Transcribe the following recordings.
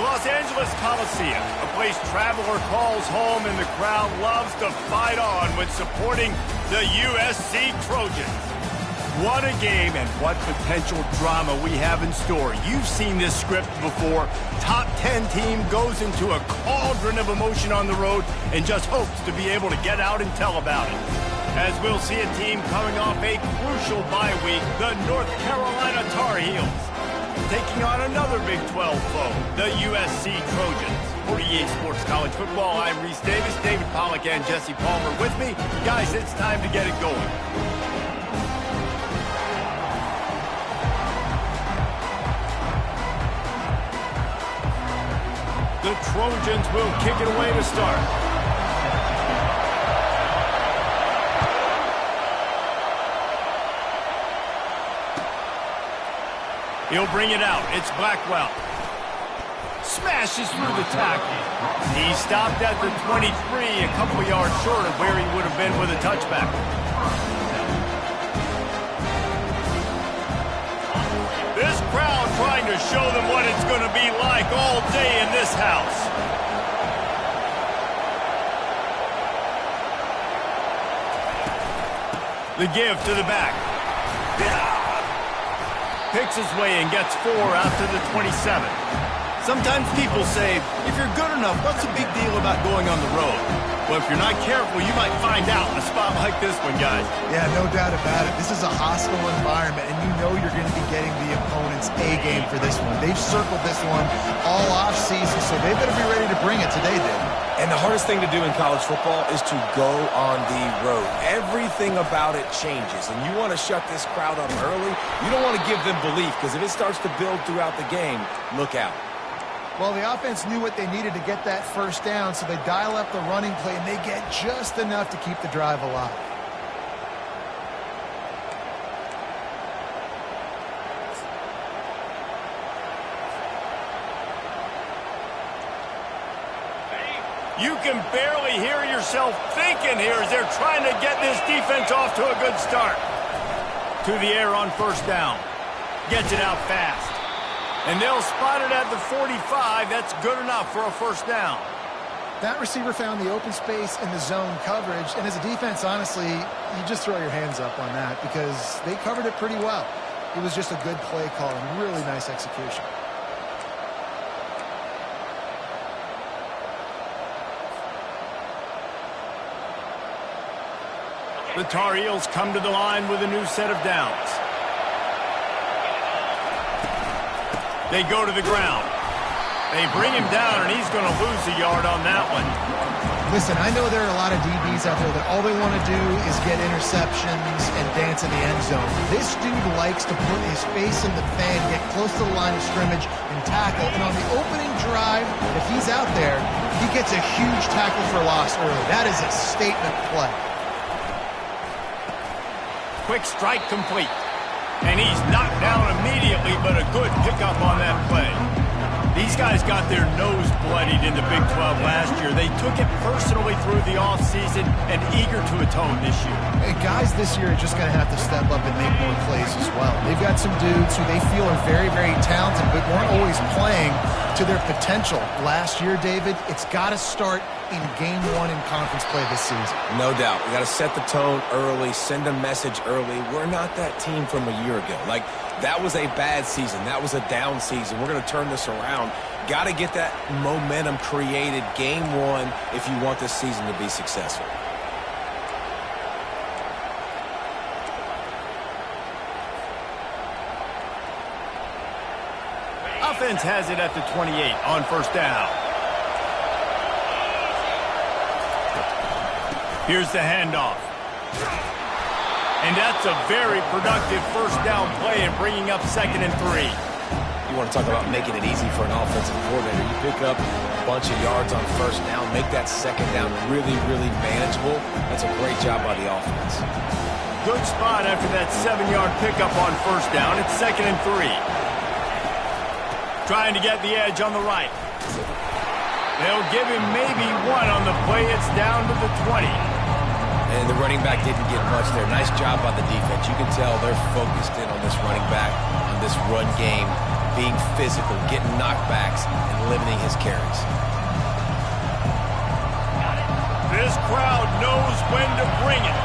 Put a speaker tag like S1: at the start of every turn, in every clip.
S1: Los Angeles Coliseum, a place traveler calls home and the crowd loves to fight on when supporting the USC Trojans. What a game and what potential drama we have in store. You've seen this script before. Top 10 team goes into a cauldron of emotion on the road and just hopes to be able to get out and tell about it. As we'll see a team coming off a crucial bye week, the North Carolina Tar Heels, taking on another Big 12 foe, the USC Trojans. For EA Sports College Football, I'm Reese Davis, David Pollack, and Jesse Palmer with me. Guys, it's time to get it going. The Trojans will kick it away to start. He'll bring it out. It's Blackwell. Smashes through the tackle. He stopped at the 23, a couple yards short of where he would have been with a touchback. This crowd trying to show them what it's going to be like all day in this house. The give to the back. Picks his way and gets 4 out to the 27. Sometimes people say, if you're good enough, what's the big deal about going on the road? Well, if you're not careful, you might find out in a spot like this one, guys.
S2: Yeah, no doubt about it. This is a hostile environment, and you know you're going to be getting the opponent's A-game for this one. They've circled this one all off-season, so they better be ready to bring it today, Dave.
S3: And the hardest thing to do in college football is to go on the road. Everything about it changes, and you want to shut this crowd up early. You don't want to give them belief, because if it starts to build throughout the game, look out.
S2: Well, the offense knew what they needed to get that first down, so they dial up the running play, and they get just enough to keep the drive alive.
S1: You can barely hear yourself thinking here as they're trying to get this defense off to a good start. To the air on first down. Gets it out fast. And they'll spot it at the 45. That's good enough for a first down.
S2: That receiver found the open space in the zone coverage. And as a defense, honestly, you just throw your hands up on that because they covered it pretty well. It was just a good play call and really nice execution.
S1: The Tar Heels come to the line with a new set of downs. They go to the ground. They bring him down, and he's going to lose a yard on that one.
S2: Listen, I know there are a lot of DBs out there that all they want to do is get interceptions and dance in the end zone. This dude likes to put his face in the fan, get close to the line of scrimmage, and tackle. And on the opening drive, if he's out there, he gets a huge tackle for loss early. That is a statement play.
S1: Quick strike complete. And he's knocked down immediately, but a good pickup on that play. These guys got their nose bloodied in the Big 12 last year. They took it personally through the offseason and eager to atone this year.
S2: Hey, guys this year are just going to have to step up and make more plays as well. They've got some dudes who they feel are very, very talented, but weren't always playing to their potential. Last year, David, it's got to start in Game 1 in conference play this season.
S3: No doubt. We got to set the tone early, send a message early. We're not that team from a year ago. Like, that was a bad season. That was a down season. We're going to turn this around. Got to get that momentum created Game 1 if you want this season to be successful.
S1: Offense has it at the 28 on first down. Here's the handoff. And that's a very productive first down play and bringing up 2nd and 3.
S3: You want to talk about making it easy for an offensive coordinator. You pick up a bunch of yards on first down, make that 2nd down really, really manageable. That's a great job by the offense.
S1: Good spot after that 7-yard pickup on first down. It's 2nd and 3. Trying to get the edge on the right. They'll give him maybe 1 on the play. It's down to the 20.
S3: And the running back didn't get much there. Nice job by the defense. You can tell they're focused in on this running back, on this run game. being physical, getting knockbacks, and limiting his carries.
S1: This crowd knows when to bring it.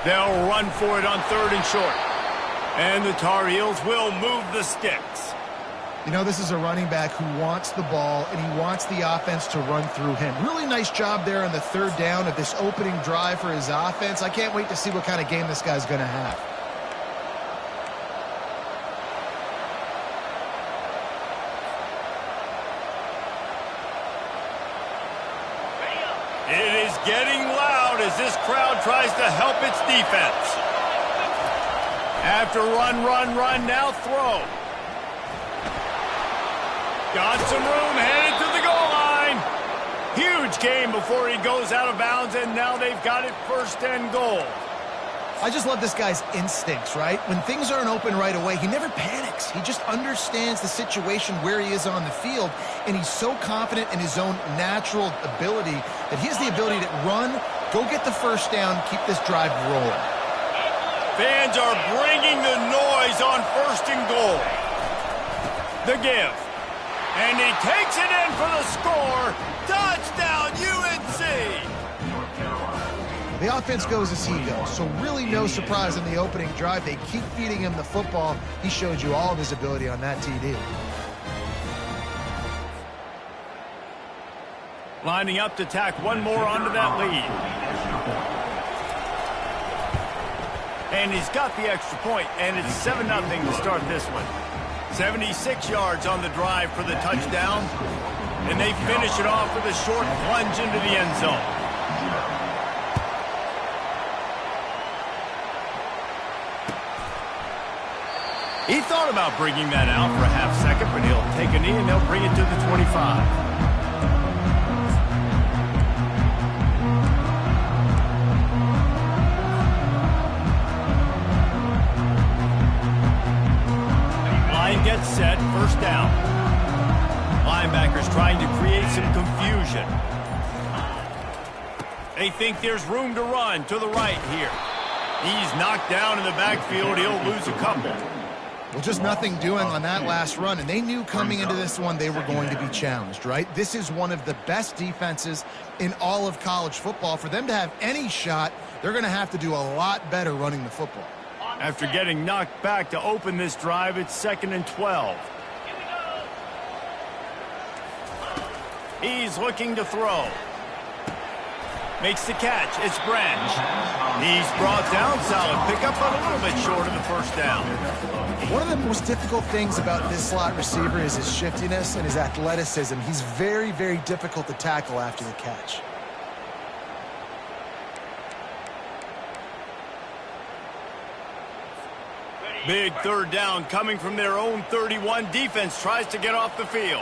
S1: They'll run for it on 3rd and short. And the Tar Heels will move the sticks.
S2: You know, this is a running back who wants the ball, and he wants the offense to run through him. Really nice job there on the 3rd down of this opening drive for his offense. I can't wait to see what kind of game this guy's going to have.
S1: It is getting loud as this crowd tries to help its defense. After run, now throw. Got some room, headed to the goal line. Huge game before he goes out of bounds, and now they've got it 1st and goal.
S2: I just love this guy's instincts, right? When things aren't open right away, he never panics. He just understands the situation where he is on the field, and he's so confident in his own natural ability that he has the ability to run, go get the 1st down, keep this drive rolling.
S1: Fans are bringing the noise on 1st and goal. The give. And he takes it in for the score. Touchdown, UNC!
S2: The offense goes as he goes, so really no surprise in the opening drive. They keep feeding him the football. He showed you all of his ability on that TD.
S1: Lining up to tack one more onto that lead. And he's got the extra point, and it's 7-0 to start this one. 76 yards on the drive for the touchdown, and they finish it off with a short plunge into the end zone. He thought about bringing that out for a half second, but he'll take a knee and they'll bring it to the 25. Gets set, 1st down. Linebackers trying to create some confusion. They think there's room to run to the right here. He's knocked down in the backfield. He'll lose a couple.
S2: Well, just nothing doing on that last run, and they knew coming into this one they were going to be challenged, right? This is one of the best defenses in all of college football. For them to have any shot, they're going to have to do a lot better running the football.
S1: After getting knocked back to open this drive, it's 2nd and 12. He's looking to throw. Makes the catch. It's Branch. He's brought down. Solid pickup, but a little bit short of the 1st down.
S2: One of the most difficult things about this slot receiver is his shiftiness and his athleticism. He's very, very difficult to tackle after the catch.
S1: Big 3rd down coming from their own 31. Defense tries to get off the field.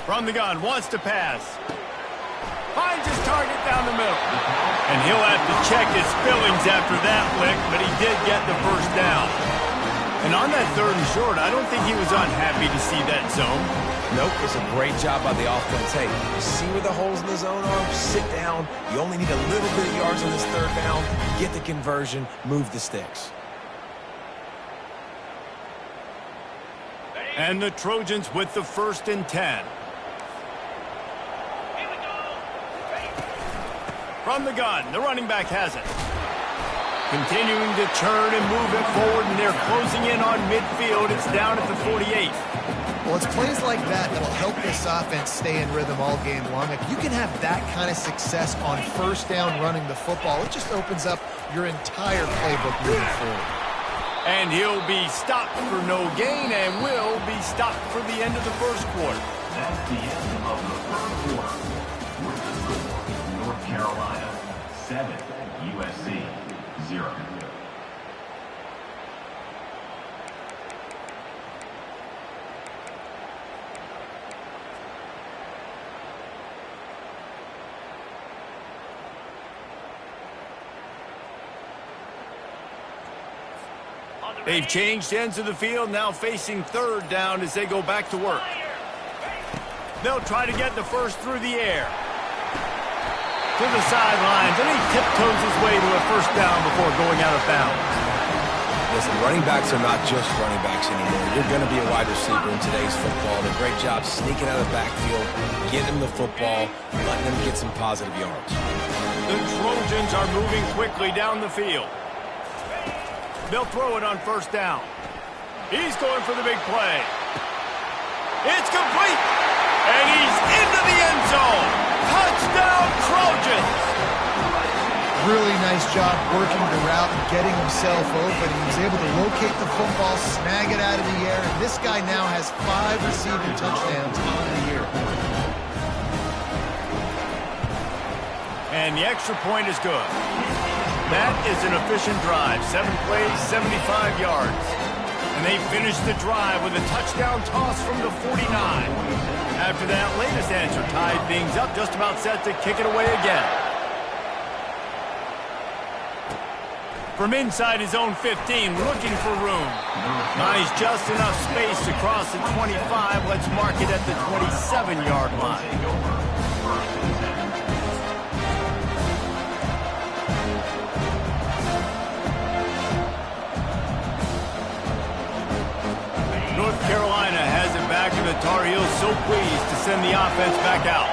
S1: From the gun, wants to pass. Finds his target down the middle. And he'll have to check his fillings after that lick, but he did get the 1st down. And on that 3rd and short, I don't think he was unhappy to see that zone.
S3: Nope, it's a great job by the offense. Hey, you see where the holes in the zone are? Sit down. You only need a little bit of yards on this 3rd down. Get the conversion. Move the sticks.
S1: And the Trojans with the 1st and 10. From the gun, the running back has it. Continuing to turn and move it forward, and they're closing in on midfield. It's down at the 48.
S2: Well, it's plays like that that'll help this offense stay in rhythm all game long. If you can have that kind of success on 1st down running the football, it just opens up your entire playbook moving forward.
S1: And he'll be stopped for no gain and will be stopped for the end of the 1st quarter.
S4: That's the end of the 1st quarter. North Carolina 7, USC 0.
S1: They've changed ends of the field, now facing 3rd down as they go back to work. They'll try to get the first through the air. To the sidelines, and he tiptoes his way to a first down before going out of bounds.
S3: Listen, running backs are not just running backs anymore. You're going to be a wide receiver in today's football. They're a great job sneaking out of the backfield, getting them the football, letting them get some positive yards.
S1: The Trojans are moving quickly down the field. They'll throw it on first down. He's going for the big play. It's complete, and he's into the end zone. Touchdown, Trojans!
S2: Really nice job working the route and getting himself open. He was able to locate the football, snag it out of the air, and this guy now has 5 receiving touchdowns on the year.
S1: And the extra point is good. That is an efficient drive. 7 plays, 75 yards. And they finished the drive with a touchdown toss from the 49. After that latest answer tied things up, just about set to kick it away again. From inside his own 15, looking for room. Finds just enough space to cross the 25. Let's mark it at the 27-yard line. North Carolina has it back, and the Tar Heels so pleased to send the offense back out.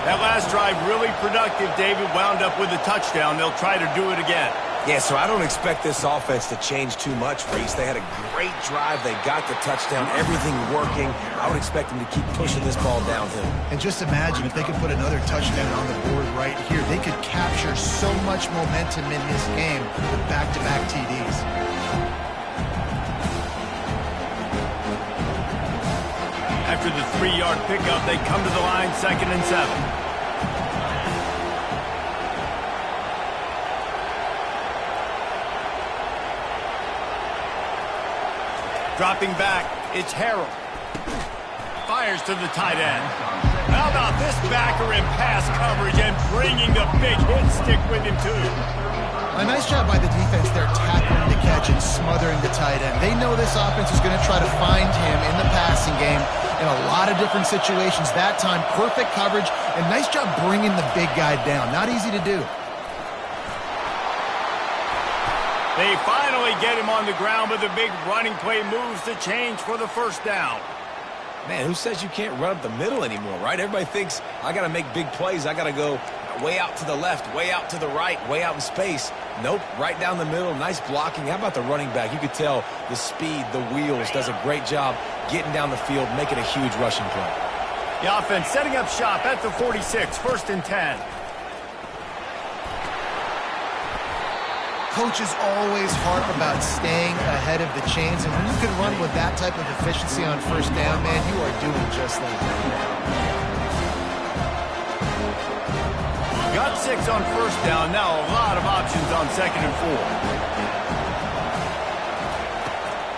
S1: That last drive really productive. David wound up with a touchdown. They'll try to do it again.
S3: Yeah, so I don't expect this offense to change too much, Reese. They had a great drive. They got the touchdown, everything working. I would expect them to keep pushing this ball downhill.
S2: And just imagine if they could put another touchdown on the board right here. They could capture so much momentum in this game with back-to-back TDs.
S1: After the 3-yard pickup, they come to the line, 2nd and 7. Dropping back, it's Harrell. Fires to the tight end. How about this backer in pass coverage and bringing the big hit stick with him, too?
S2: A nice job by the defense there, tackling the catch and smothering the tight end. They know this offense is going to try to find him in the passing game in a lot of different situations. That time, perfect coverage, and nice job bringing the big guy down. Not easy to do.
S1: They finally get him on the ground, but the big running play moves the change for the first down.
S3: Man, who says you can't run up the middle anymore, right? Everybody thinks I got to make big plays. I got to go way out to the left, way out to the right, way out in space. Nope, right down the middle. Nice blocking. How about the running back? You could tell the speed, the wheels, does a great job getting down the field, making a huge rushing play.
S1: The offense setting up shop at the 46, 1st and 10.
S2: Coaches always harp about staying ahead of the chains, and when you can run with that type of efficiency on first down, man, you are doing just that.
S1: Got 6 on first down. Now a lot of options on 2nd and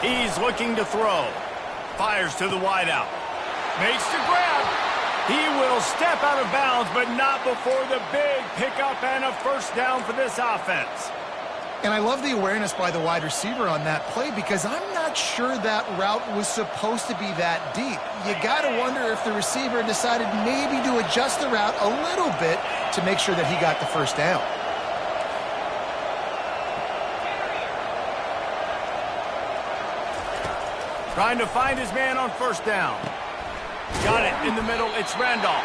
S1: 4. He's looking to throw. Fires to the wideout. Makes the grab. He will step out of bounds, but not before the big pickup and a first down for this offense.
S2: And I love the awareness by the wide receiver on that play, because I'm not sure that route was supposed to be that deep. You got to wonder if the receiver decided maybe to adjust the route a little bit to make sure that he got the first down.
S1: Trying to find his man on first down. Got it in the middle. It's Randolph.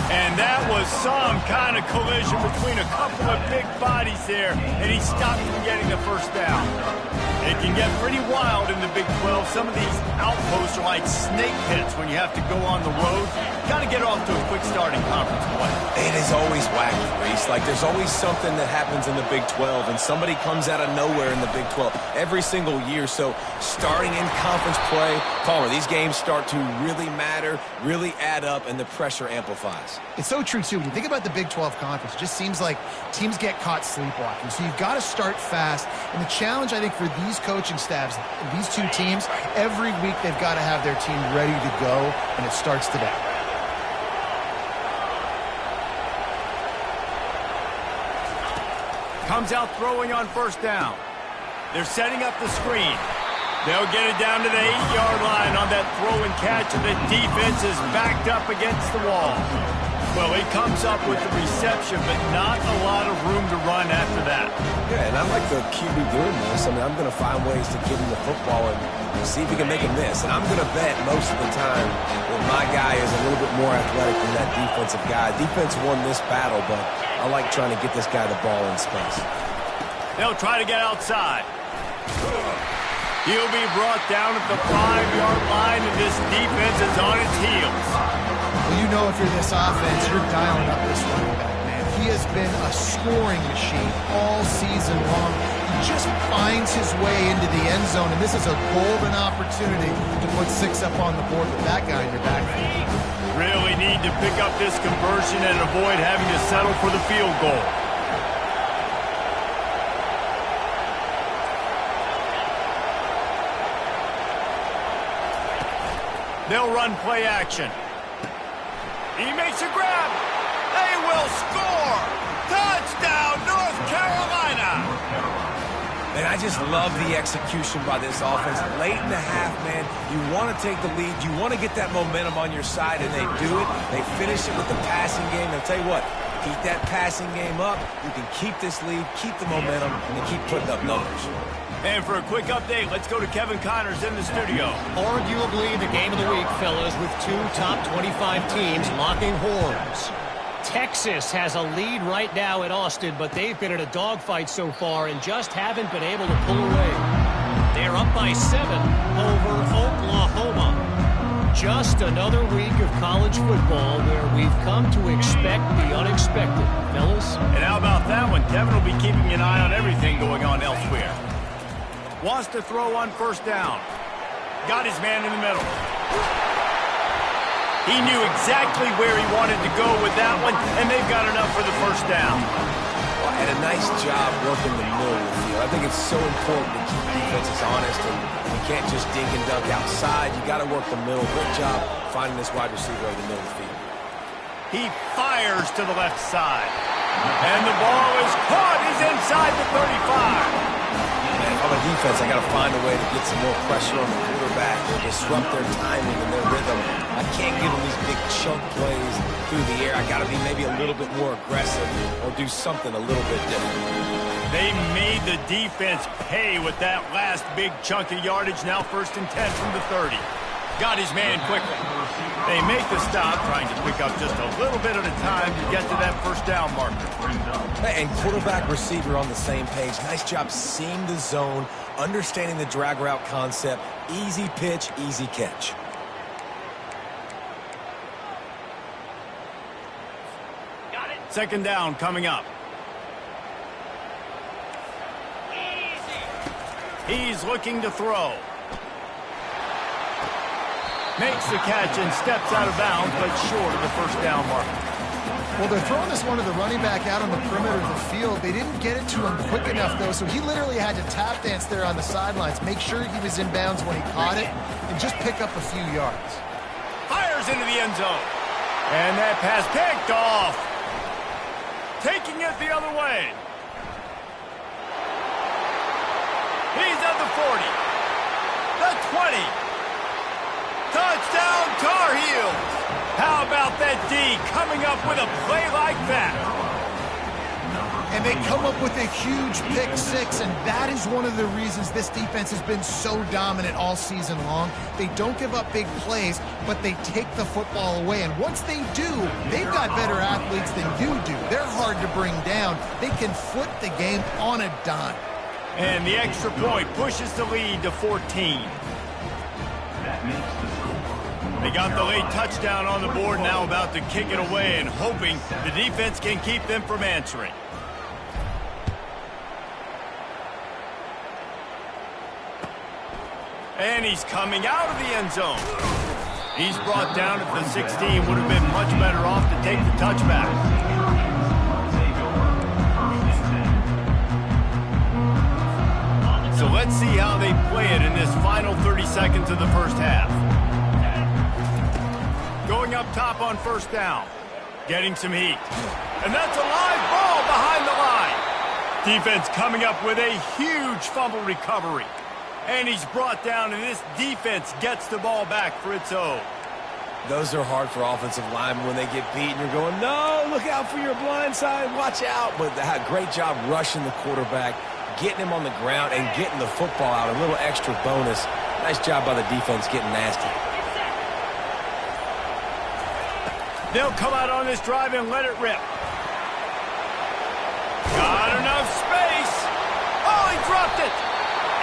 S1: And that was some kind of collision between a couple of big bodies there, and he stopped from getting the first down. It can get pretty wild in the Big 12. Some of these outposts are like snake pits when you have to go on the road. Got to get off to a quick start in conference play.
S3: It is always wacky, Reese. Like, there's always something that happens in the Big 12, and somebody comes out of nowhere in the Big 12 every single year. So starting in conference play, Palmer, these games start to really matter, really add up, and the pressure amplifies.
S2: It's so true, too. When you think about the Big 12 Conference, it just seems like teams get caught sleepwalking. So you've got to start fast. And the challenge, I think, for these coaching staffs, these two teams, every week they've got to have their team ready to go, and it starts today. Comes out throwing on first down. They're setting up the screen.
S1: They'll get it down to the 8-yard line on that throw and catch, and the defense is backed up against the wall. Well, he comes up with the reception, but not a lot of room to run after that.
S3: Yeah, and I like the QB doing this. I mean, I'm going to find ways to give him the football and see if he can make a miss. And I'm going to bet most of the time that my guy is a little bit more athletic than that defensive guy. Defense won this battle, but I like trying to get this guy the ball in space.
S1: They'll try to get outside. He'll be brought down at the 5-yard line, and this defense is on its heels.
S2: Well, you know if you're this offense, you're dialing up this running back, man. He has been a scoring machine all season long. He just finds his way into the end zone, and this is a golden opportunity to put 6 up on the board with that guy in your backfield.
S1: Really need to pick up this conversion and avoid having to settle for the field goal. They'll run play action. He makes a grab. They will score. Touchdown, North Carolina.
S3: And I just love the execution by this offense. Late in the half, man, you want to take the lead. You want to get that momentum on your side, and they do it. They finish it with the passing game. I'll tell you what, keep that passing game up. You can keep this lead, keep the momentum, and keep putting up numbers.
S1: And for a quick update, let's go to Kevin Connors in the studio.
S5: Arguably the game of the week, fellas, with 2 top 25 teams locking horns. Texas has a lead right now at Austin, but they've been in a dogfight so far and just haven't been able to pull away. They're up by 7 over Oklahoma. Just another week of college football where we've come to expect the unexpected, fellas.
S1: And how about that one? Kevin will be keeping an eye on everything going on elsewhere. Wants to throw on first down. Got his man in the middle. He knew exactly where he wanted to go with that one, and they've got enough for the first down.
S3: And a nice job working the middle of the field. I think it's so important to keep defenses honest, and you can't just dink and dunk outside. You got to work the middle. Great job finding this wide receiver over the middle of the field.
S1: He fires to the left side. And the ball is caught. He's inside the 35.
S3: On the defense, I got to find a way to get some more pressure on the quarterback or disrupt their timing and their rhythm. I can't give them these big chunk plays through the air. I got to be maybe a little bit more aggressive or do something a little bit different.
S1: They made the defense pay with that last big chunk of yardage. Now 1st and 10 from the 30. Got his man quickly. They make the stop, trying to pick up just a little bit at a time to get to that first down marker.
S3: And quarterback receiver on the same page. Nice job seeing the zone, understanding the drag route concept. Easy pitch, easy catch.
S1: Got it. 2nd down coming up. He's looking to throw. Makes the catch and steps out of bounds, but short of the first down marker.
S2: Well, they're throwing this one to the running back out on the perimeter of the field. They didn't get it to him quick enough, though, so he literally had to tap dance there on the sidelines, make sure he was in bounds when he caught it, and just pick up a few yards.
S1: Fires into the end zone. And that pass picked off. Taking it the other way. He's at the 40. The 20. Touchdown, Tar Heels! How about that D coming up with a play like that?
S2: And they come up with a huge pick 6, and that is one of the reasons this defense has been so dominant all season long. They don't give up big plays, but they take the football away. And once they do, they've got better athletes than you do. They're hard to bring down. They can flip the game on a dime.
S1: And the extra point pushes the lead to 14. They got the late touchdown on the board, now about to kick it away and hoping the defense can keep them from answering. And he's coming out of the end zone. He's brought down at the 16. Would have been much better off to take the touchback. So let's see how they play it in this final 30 seconds of the first half. Going up top on first down. Getting some heat. And that's a live ball behind the line. Defense coming up with a huge fumble recovery. And he's brought down, and this defense gets the ball back for its own.
S3: Those are hard for offensive linemen when they get beat and you're going, no, look out for your blind side, watch out. But they had a great job rushing the quarterback, getting him on the ground, and getting the football out. A little extra bonus. Nice job by the defense getting nasty.
S1: They'll come out on this drive and let it rip. Got enough space. Oh, he dropped it.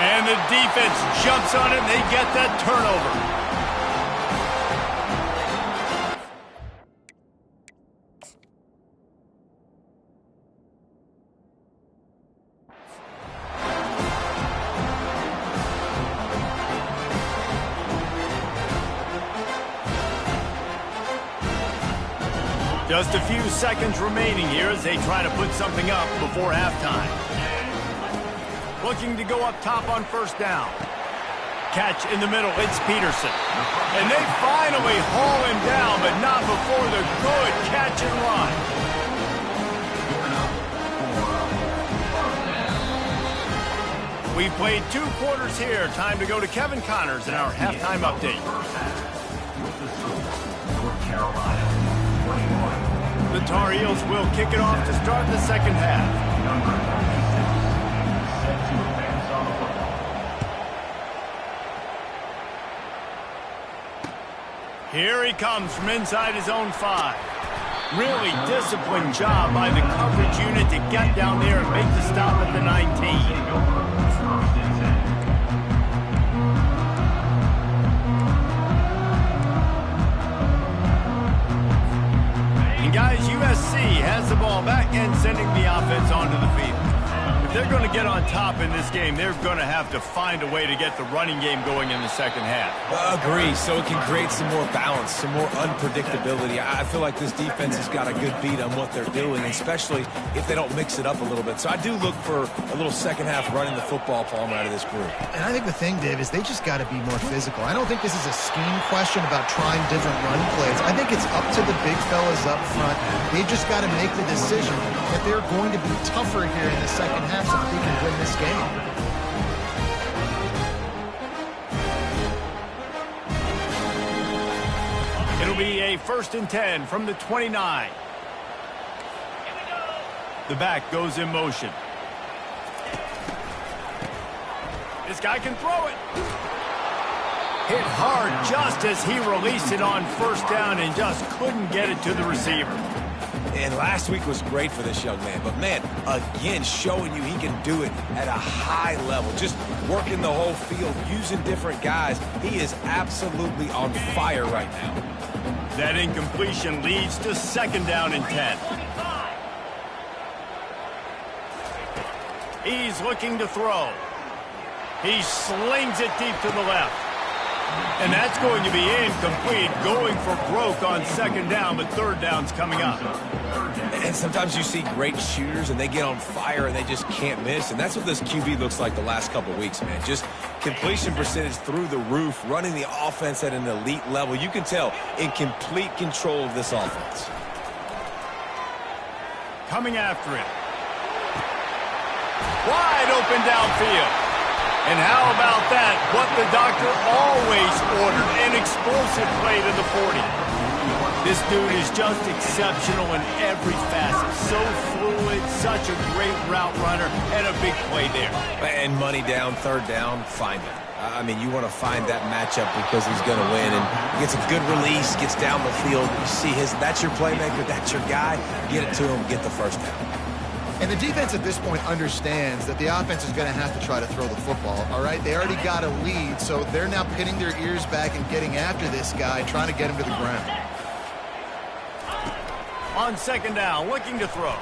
S1: And the defense jumps on it, and they get that turnover. Just a few seconds remaining here as they try to put something up before halftime. Looking to go up top on first down. Catch in the middle, it's Peterson. And they finally haul him down, but not before the good catch and run. We've played 2 quarters here. Time to go to Kevin Connors in our halftime update.
S4: North Carolina, 21.
S1: The Tar Heels will kick it off to start the second half.
S4: Number 36, set to advance on the football.
S1: Here he comes from inside his own 5. Really disciplined job by the coverage unit to get down there and make the stop at the 19.
S4: First and 10.
S1: And guys, USC has the ball back and sending the offense onto the field. If they're going to get on top in this game, they're going to have to find a way to get the running game going in the second half.
S3: Agree, so it can create some more balance, some more unpredictability. I feel like this defense has got a good beat on what they're doing, especially if they don't mix it up a little bit. So I do look for a little second half running the football palm out of this group.
S2: And I think the thing, Dave, is they just got to be more physical. I don't think this is a scheme question about trying different run plays. I think it's up to the big fellas up front. They've just got to make the decision that they're going to be tougher here in the second half so that they can win this game.
S1: It'll be a 1st and 10 from the 29. The back goes in motion. This guy can throw it. Hit hard just as he released it on first down and just couldn't get it to the receiver.
S3: And last week was great for this young man. But, man, again, showing you he can do it at a high level. Just working the whole field, using different guys. He is absolutely on fire right now.
S1: That incompletion leads to 2nd down and 10. He's looking to throw. He slings it deep to the left. And that's going to be incomplete, going for broke on 2nd down, but 3rd down's coming up.
S3: And sometimes you see great shooters, and they get on fire, and they just can't miss. And that's what this QB looks like the last couple of weeks, man. Just completion percentage through the roof, running the offense at an elite level. You can tell in complete control of this offense.
S1: Coming after it. Wide open downfield. And how about that? What the doctor always ordered, an explosive play to the 40. This dude is just exceptional in every facet. So fluid, such a great route runner, and a big play there.
S3: And money down, 3rd down, find him. I mean, you want to find that matchup because he's going to win. And he gets a good release, gets down the field. You see that's your playmaker, that's your guy. Get it to him, get the 1st down.
S2: And the defense at this point understands that the offense is going to have to try to throw the football, all right? They already got a lead, so they're now pinning their ears back and getting after this guy, trying to get him to the ground.
S1: On 2nd down, looking to throw.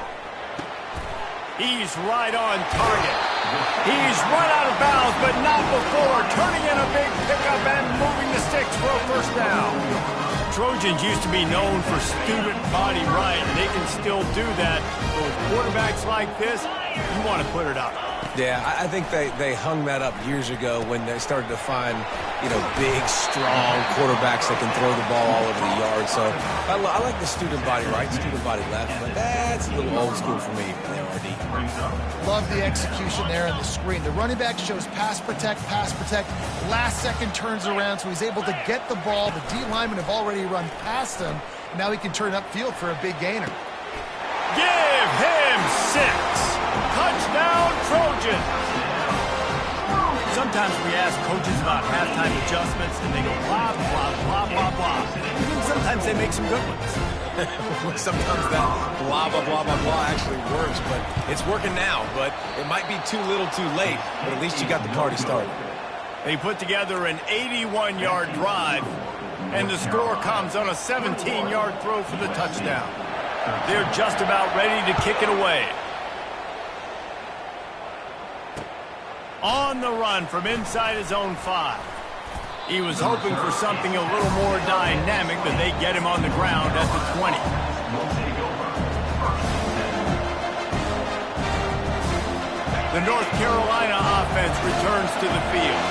S1: He's right on target. He's run out of bounds, but not before turning in a big pickup and moving the sticks for a 1st down. Trojans used to be known for student body right, and they can still do that. But with quarterbacks like this, You want to put it up.
S3: Yeah, I think they hung that up years ago when they started to find, big, strong quarterbacks that can throw the ball all over the yard. So I like the student body right, student body left, but that's a little old school for me, RD.
S2: Love the execution there on the screen. The running back shows pass protect, last second turns around, so he's able to get the ball. The D linemen have already run past him. Now he can turn upfield for a big gainer.
S1: Give him 6. Touchdown, Trojans. Sometimes we ask coaches about halftime adjustments, and they go blah, blah, blah, blah, blah. And sometimes they make some good ones.
S3: Sometimes that blah, blah, blah, blah, blah actually works, but it's working now. But it might be too little too late, but at least you got the party started.
S1: They put together an 81-yard drive, and the score comes on a 17-yard throw for the touchdown. They're just about ready to kick it away. On the run from inside his own 5. He was hoping for something a little more dynamic, but they get him on the ground at the 20. The North Carolina offense returns to the field.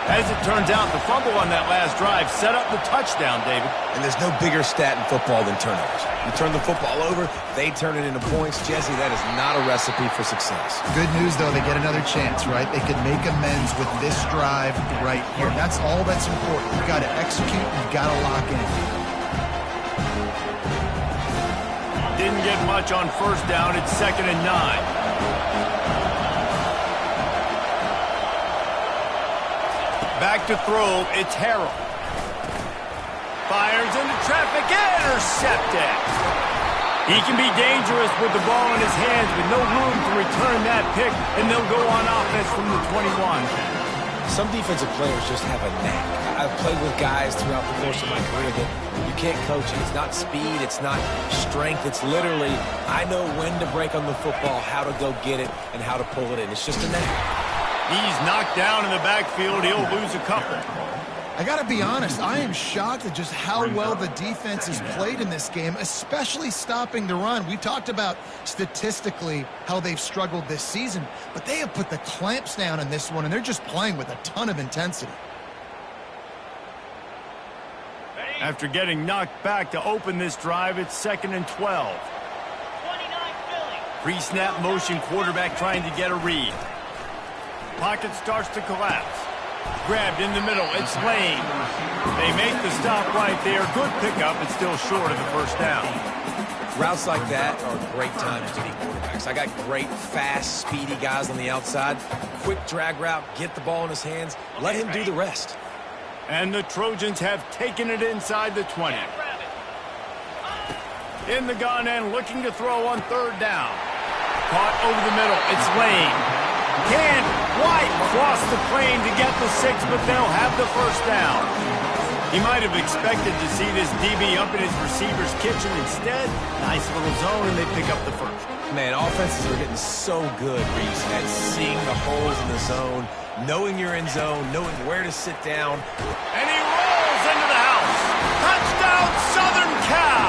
S1: As it turns out, the fumble on that last drive set up the touchdown, David.
S3: And there's no bigger stat in football than turnovers. You turn the football over, they turn it into points. Jesse, that is not a recipe for success.
S2: Good news, though, they get another chance, right? They could make amends with this drive right here. That's all that's important. You've got to execute, you've got to lock in.
S1: Didn't get much on first down. It's 2nd and 9. Back to throw, it's Harrell. Fires into traffic, intercepted. He can be dangerous with the ball in his hands with no room to return that pick, and they'll go on offense from the 21.
S3: Some defensive players just have a knack. I've played with guys throughout the course of my career that you can't coach it. It's not speed, it's not strength. It's literally, I know when to break on the football, how to go get it, and how to pull it in. It's just a knack.
S1: He's knocked down in the backfield. He'll lose a couple.
S2: I got to be honest, I am shocked at just how well the defense has played in this game, especially stopping the run. We talked about statistically how they've struggled this season, but they have put the clamps down in this one, and they're just playing with a ton of intensity.
S1: After getting knocked back to open this drive, it's 2nd and 12. Pre-snap motion, quarterback trying to get a read. Pocket starts to collapse. Grabbed in the middle. It's Lane. They make the stop right there. Good pickup. It's still short of the first down.
S3: Routes like that are great times to be quarterbacks. I got great, fast, speedy guys on the outside. Quick drag route. Get the ball in his hands. Let him do the rest.
S1: And the Trojans have taken it inside the 20. In the gun and looking to throw on 3rd down. Caught over the middle. It's Lane. Can't quite cross the plane to get the 6, but they'll have the first down. He might have expected to see this DB up in his receiver's kitchen. Instead, nice little zone, and they pick up the first.
S3: Man, offenses are getting so good, Reese, at seeing the holes in the zone, knowing you're in zone, knowing where to sit down.
S1: And he rolls into the house. Touchdown, Southern Cal!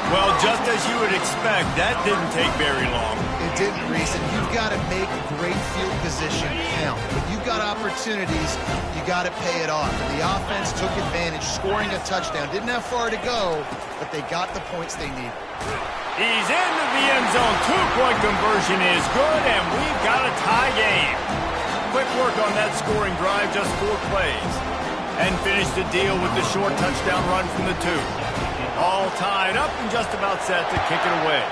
S1: Well, just as you would expect, that didn't take very long.
S2: It didn't, Reese, and you've got to make great field position count. When you've got opportunities, you got to pay it off. And the offense took advantage, scoring a touchdown. Didn't have far to go, but they got the points they needed.
S1: He's into the end zone. 2-point conversion is good, and we've got a tie game. Quick work on that scoring drive, just 4 plays. And finish the deal with the short touchdown run from the 2. All tied up and just about set to kick it away.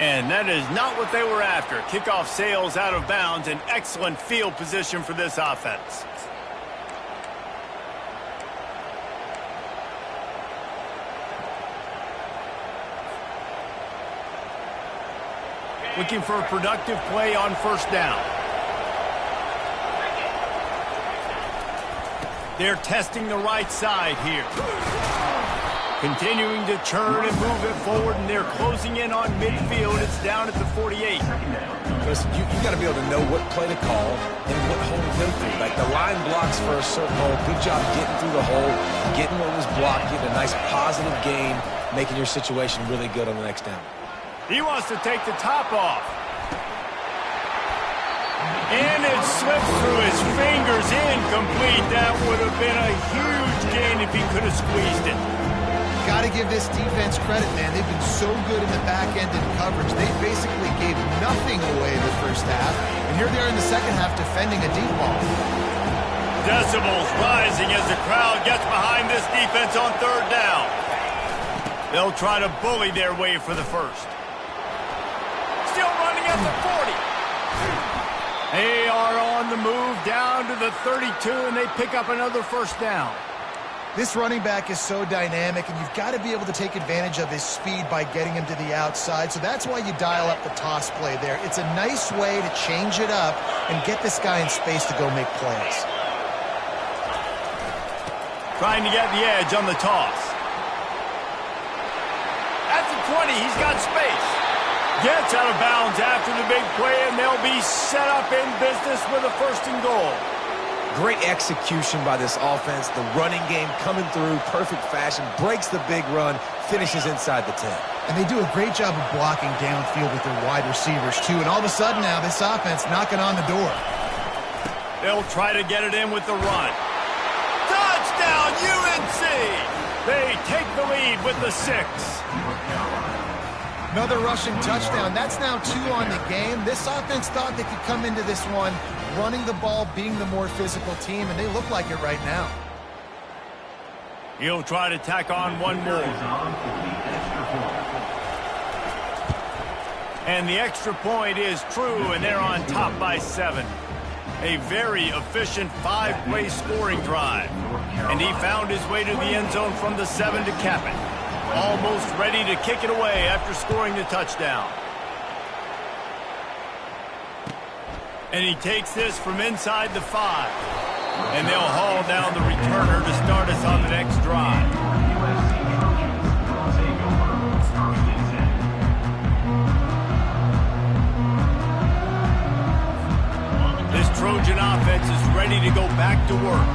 S1: And that is not what they were after. Kickoff sails out of bounds. An excellent field position for this offense. Looking for a productive play on first down. They're testing the right side here. Continuing to churn and move it forward, and they're closing in on midfield. It's down at the 48.
S3: Listen, you got to be able to know what play to call and what hole to go through. Like the line blocks for a certain hole. Good job getting through the hole, getting what was blocked, getting a nice positive gain, making your situation really good on the next down.
S1: He wants to take the top off. And it slipped through his fingers. Incomplete. That would have been a huge gain if he could have squeezed it.
S2: Got to give this defense credit, man. They've been so good in the back end in coverage. They basically gave nothing away in the first half. And here they are in the second half defending a deep ball.
S1: Decibels rising as the crowd gets behind this defense on third down. They'll try to bully their way for the first. Still running at the 40. They are on the move down to the 32, and they pick up another first down.
S2: This running back is so dynamic, and you've got to be able to take advantage of his speed by getting him to the outside. So that's why you dial up the toss play there. It's a nice way to change it up and get this guy in space to go make plays.
S1: Trying to get the edge on the toss. At the 20, he's got space. Gets out of bounds after the big play, and they'll be set up in business with a first and goal.
S3: Great execution by this offense. The running game coming through, perfect fashion, breaks the big run, finishes inside the 10.
S2: And they do a great job of blocking downfield with their wide receivers, too. And all of a sudden now, this offense knocking on the door.
S1: They'll try to get it in with the run. Touchdown, UNC! They take the lead with the 6.
S2: Another rushing touchdown. That's now 2 on the game. This offense thought they could come into this one running the ball, being the more physical team, and they look like it right now.
S1: He'll try to tack on one more. And the extra point is true, and they're on top by 7. A very efficient 5-play scoring drive. And he found his way to the end zone from the 7 to cap it. Almost ready to kick it away after scoring the touchdown. And he takes this from inside the 5. And they'll haul down the returner to start us on the next drive. This Trojan offense is ready to go back to work.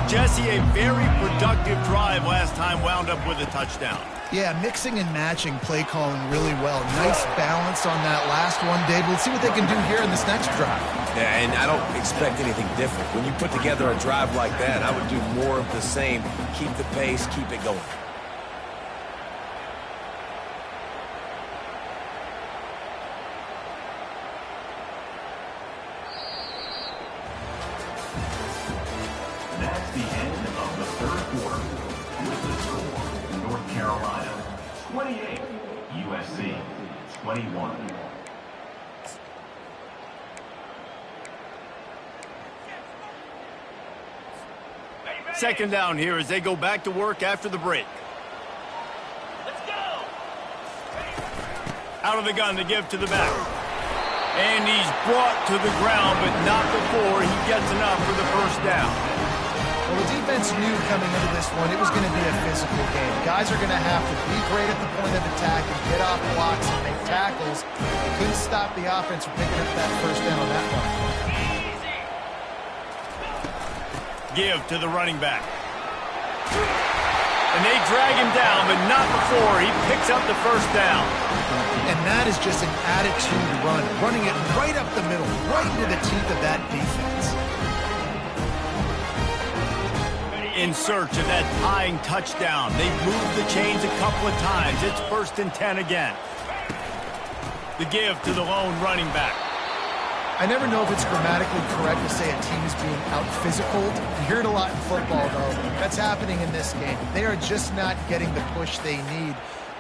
S1: Jesse, a very productive drive last time wound up with a touchdown.
S2: Yeah, mixing and matching play calling really well. Nice balance on that last one, Dave. Let's see what they can do here in this next drive.
S3: Yeah, and I don't expect anything different. When you put together a drive like that, I would do more of the same. Keep the pace, keep it going.
S4: That's the end of the third quarter. With the score, North Carolina 28, USC 21.
S1: Second down here as they go back to work after the break. Let's go! Out of the gun to give to the back. And he's brought to the ground, but not before he gets enough for the first down.
S2: Well, the defense knew coming into this one it was going to be a physical game. Guys are going to have to be great at the point of attack and get off blocks and make tackles. They couldn't stop the offense from picking up that first down on that one.
S1: Give to the running back. And they drag him down, but not before he picks up the first down.
S2: And that is just an attitude run, running it right up the middle, right into the teeth of that defense.
S1: In search of that tying touchdown. They've moved the chains a couple of times. It's 1st and 10 again. The give to the lone running back.
S2: I never know if it's grammatically correct to say a team is being out-physical. You hear it a lot in football, though. That's happening in this game. They are just not getting the push they need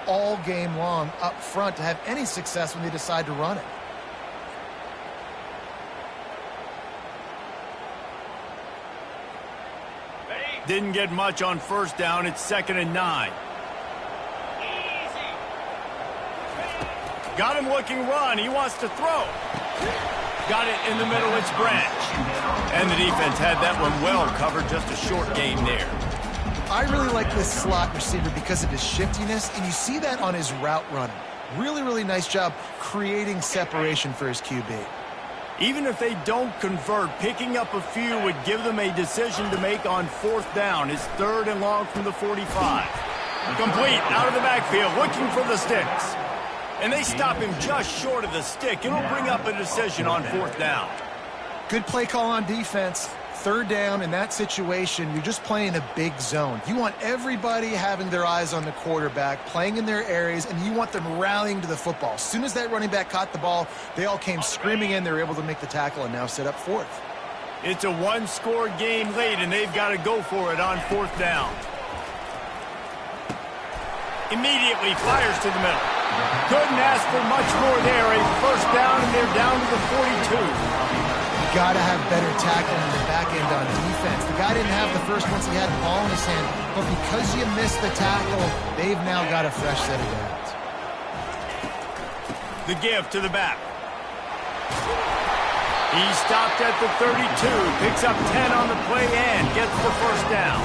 S2: all game long up front to have any success when they decide to run it.
S1: Didn't get much on first down. It's 2nd and 9. Got him looking run. He wants to throw. Got it in the middle. It's Branch. And the defense had that one well covered. Just a short gain there.
S2: I really like this slot receiver because of his shiftiness, and you see that on his route running. Really, really nice job creating separation for his QB.
S1: Even if they don't convert, picking up a few would give them a decision to make on 4th down. It's 3rd and long from the 45. Complete out of the backfield, looking for the sticks. And they stop him just short of the stick. It'll bring up a decision on 4th down.
S2: Good play call on defense. 3rd down in that situation, you're just playing a big zone. You want everybody having their eyes on the quarterback, playing in their areas, and you want them rallying to the football. As soon as that running back caught the ball, they all came screaming in. They were able to make the tackle and now set up 4th.
S1: It's a one-score game late, and they've got to go for it on 4th down. Immediately fires to the middle. Couldn't ask for much more there. A 1st down, and they're down to the 42.
S2: Got to have better tackling in the back end on defense. The guy didn't have the first once he had the ball in his hand, but because you missed the tackle, they've now got a fresh set of downs.
S1: The give to the back. He stopped at the 32, picks up 10 on the play and gets the 1st down.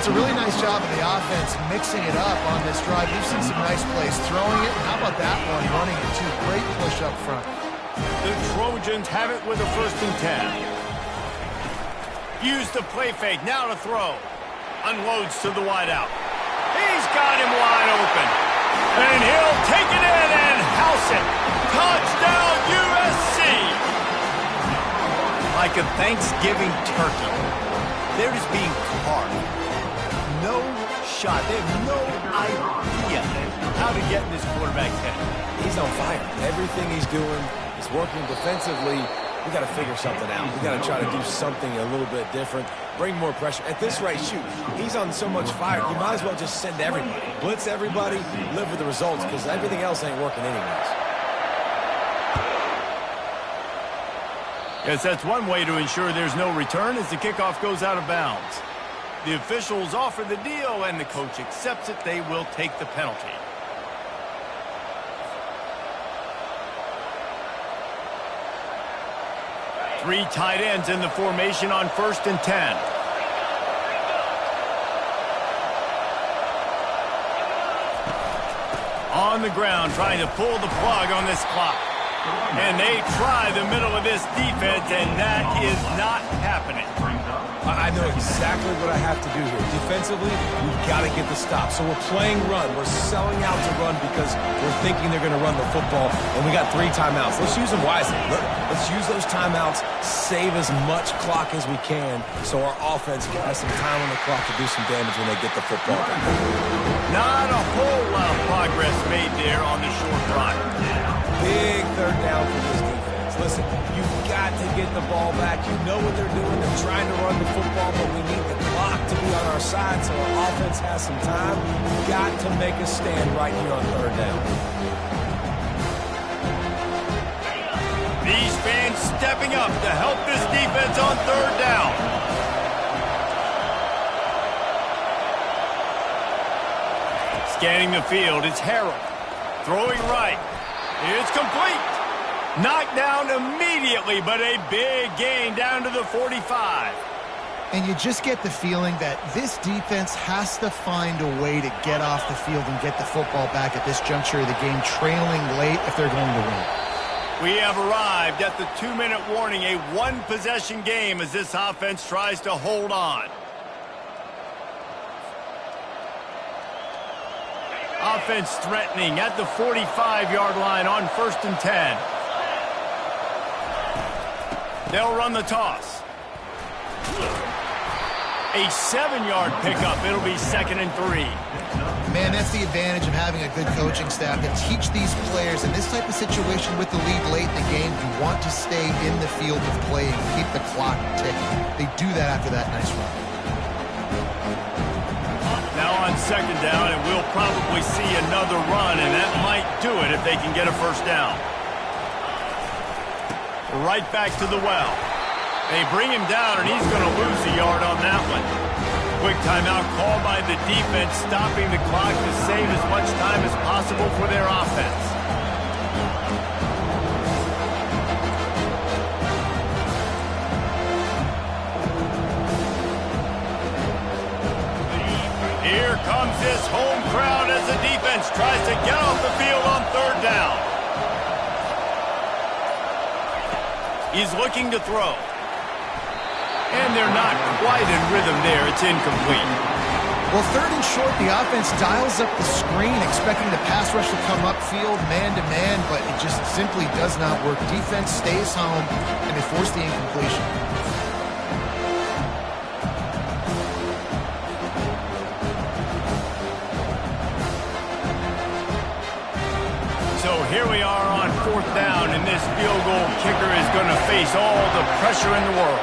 S2: It's a really nice job of the offense mixing it up on this drive. We've seen some nice plays throwing it. How about that one, running it too? Great push up front.
S1: The Trojans have it with a 1st and 10. Use the play fake, now to throw. Unloads to the wideout. He's got him wide open. And he'll take it in and house it. Touchdown, USC! Like a Thanksgiving turkey. They're just being carved. No shot. They have no idea how to get in this quarterback's head.
S3: He's on fire. Everything he's doing is working defensively. We got to figure something out. We got to try to do something a little bit different. Bring more pressure. At this rate, shoot, he's on so much fire. You might as well just send everybody. Blitz everybody, live with the results, because everything else ain't working anyways.
S1: Yes, that's one way to ensure there's no return as the kickoff goes out of bounds. The officials offer the deal, and the coach accepts it. They will take the penalty. Three tight ends in the formation on 1st and 10. On the ground, trying to pull the plug on this clock. And they try the middle of this defense, and that is not happening.
S3: I know exactly what I have to do here. Defensively, we've got to get the stop. So we're playing run. We're selling out to run because we're thinking they're going to run the football, and we got 3 timeouts. Let's use them wisely. Let's use those timeouts, save as much clock as we can so our offense can have some time on the clock to do some damage when they get the football back.
S1: Not a whole lot of progress made there on the short drive.
S3: Big 3rd down for this defense. Listen, you've got to get the ball back. You know what they're doing. They're trying to run the football, but we need the clock to be on our side so our offense has some time. We've got to make a stand right here on 3rd down.
S1: These fans stepping up to help this defense on 3rd down. Scanning the field, it's Harrell. Throwing right. It's complete. Knocked down immediately, but a big gain down to the 45.
S2: And you just get the feeling that this defense has to find a way to get off the field and get the football back at this juncture of the game, trailing late if they're going to win.
S1: We have arrived at the 2-minute warning, a one-possession game as this offense tries to hold on. Offense threatening at the 45-yard line on 1st and 10. They'll run the toss. A 7-yard pickup. It'll be 2nd and 3.
S2: Man, that's the advantage of having a good coaching staff to teach these players in this type of situation with the lead late in the game. You want to stay in the field of play and keep the clock ticking. They do that after that nice run.
S1: Now on 2nd down, and we'll probably see another run, and that might do it if they can get a 1st down. Right back to the well. They bring him down, and he's going to lose a yard on that one. Quick timeout called by the defense, stopping the clock to save as much time as possible for their offense. Here comes this home crowd as the defense tries to get off the field on 3rd down. He's looking to throw. And they're not quite in rhythm there. It's incomplete.
S2: Well, third and short, the offense dials up the screen, expecting the pass rush to come upfield man-to-man, but it just simply does not work. Defense stays home, and they force the incompletion.
S1: So here we are on fourth down, and this field goal kicker is going to face all the pressure in the world.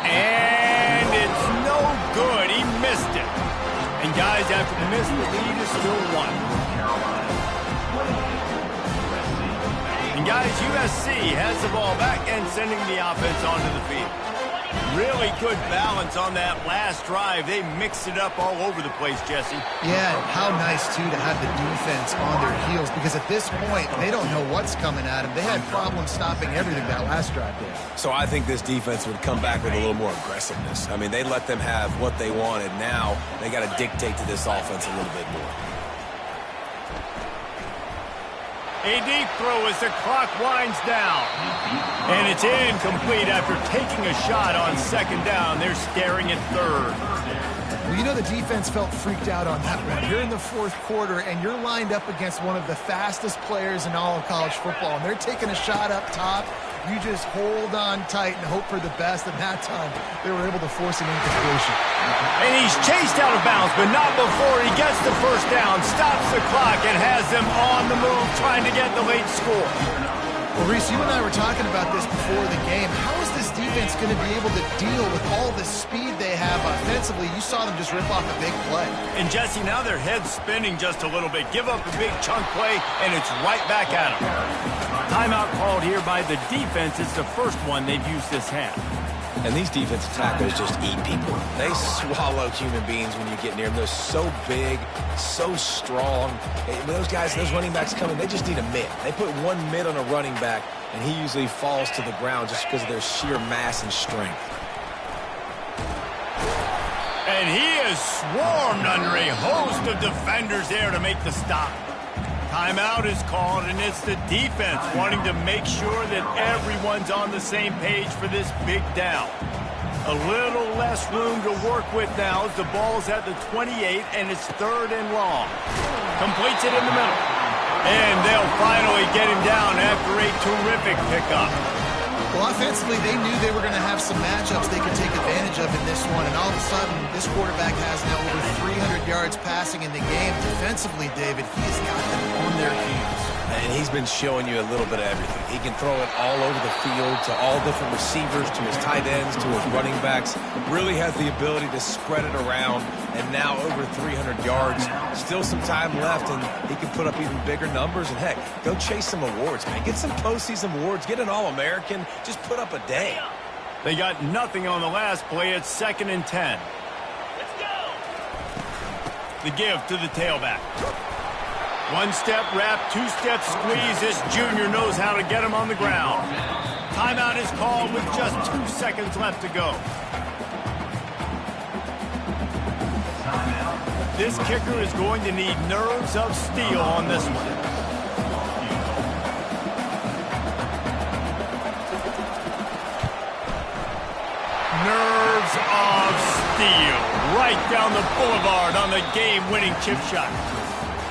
S1: And it's no good. He missed it. And guys, after the miss, the lead is still one. And guys, USC has the ball back and sending the offense onto the field. Really good balance on that last drive. They mixed it up all over the place, Jesse.
S2: Yeah, and how nice, too, to have the defense on their heels, because at this point, they don't know what's coming at them. They had problems stopping everything that last drive did.
S3: So I think this defense would come back with a little more aggressiveness. I mean, they let them have what they wanted. Now they got to dictate to this offense a little bit more.
S1: A deep throw as the clock winds down. And it's incomplete after taking a shot on second down. They're staring at third.
S2: Well, you know the defense felt freaked out on that one. You're in the fourth quarter, and you're lined up against one of the fastest players in all of college football, and they're taking a shot up top. You just hold on tight and hope for the best, and that time they were able to force an incompletion.
S1: And he's chased out of bounds, but not before he gets the first down, stops the clock, and has them on the move trying to get the late score.
S2: Well, Reese, you and I were talking about this before the game. How is this defense going to be able to deal with all the speed they have offensively? You saw them just rip off a big play.
S1: And, Jesse, now their head's spinning just a little bit. Give up a big chunk play, and it's right back at them. Timeout called here by the defense. It's the first one they've used this half.
S3: And these defensive tackles just eat people. They swallow human beings when you get near them. They're so big, so strong. When those guys, those running backs come in, they just need a mid. They put one mid on a running back, and he usually falls to the ground just because of their sheer mass and strength.
S1: And he is swarmed under a host of defenders there to make the stop. Timeout is called, and it's the defense wanting to make sure that everyone's on the same page for this big down. A little less room to work with now as the ball's at the 28, and it's third and long. Completes it in the middle. And they'll finally get him down after a terrific pickup.
S2: Well, offensively, they knew they were going to have some matchups they could take advantage of in this one, and all of a sudden, this quarterback has now over 300 yards passing in the game. Defensively, David, he's got them on their heels.
S3: And he's been showing you a little bit of everything. He can throw it all over the field to all different receivers, to his tight ends, to his running backs. Really has the ability to spread it around, and now over 300 yards. Still some time left, and he can put up even bigger numbers. And, heck, go chase some awards, man. Get some postseason awards. Get an All-American. Just put up a day.
S1: They got nothing on the last play. It's 2nd and 10. Let's go. The give to the tailback. One-step wrap, two-step squeeze. This junior knows how to get him on the ground. Timeout is called with just 2 seconds left to go. This kicker is going to need nerves of steel on this one. Nerves of steel. Right down the boulevard on the game-winning chip shot.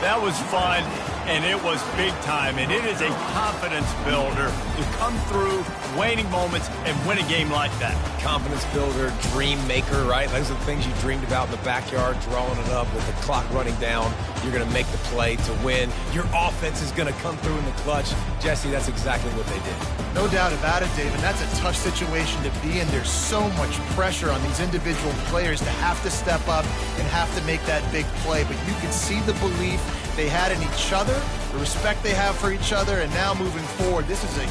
S1: That was fun, and it was big time, and it is a confidence builder to come through waning moments and win a game like that.
S3: Confidence builder, dream maker, right? Those are the things you dreamed about in the backyard, drawing it up with the clock running down. You're going to make the play to win. Your offense is going to come through in the clutch. Jesse, that's exactly what they did.
S2: No doubt about it, David. That's a tough situation to be in. There's so much pressure on these individual players to have to step up and have to make that big play. But you can see the belief they had in each other, the respect they have for each other, and now moving forward, this is a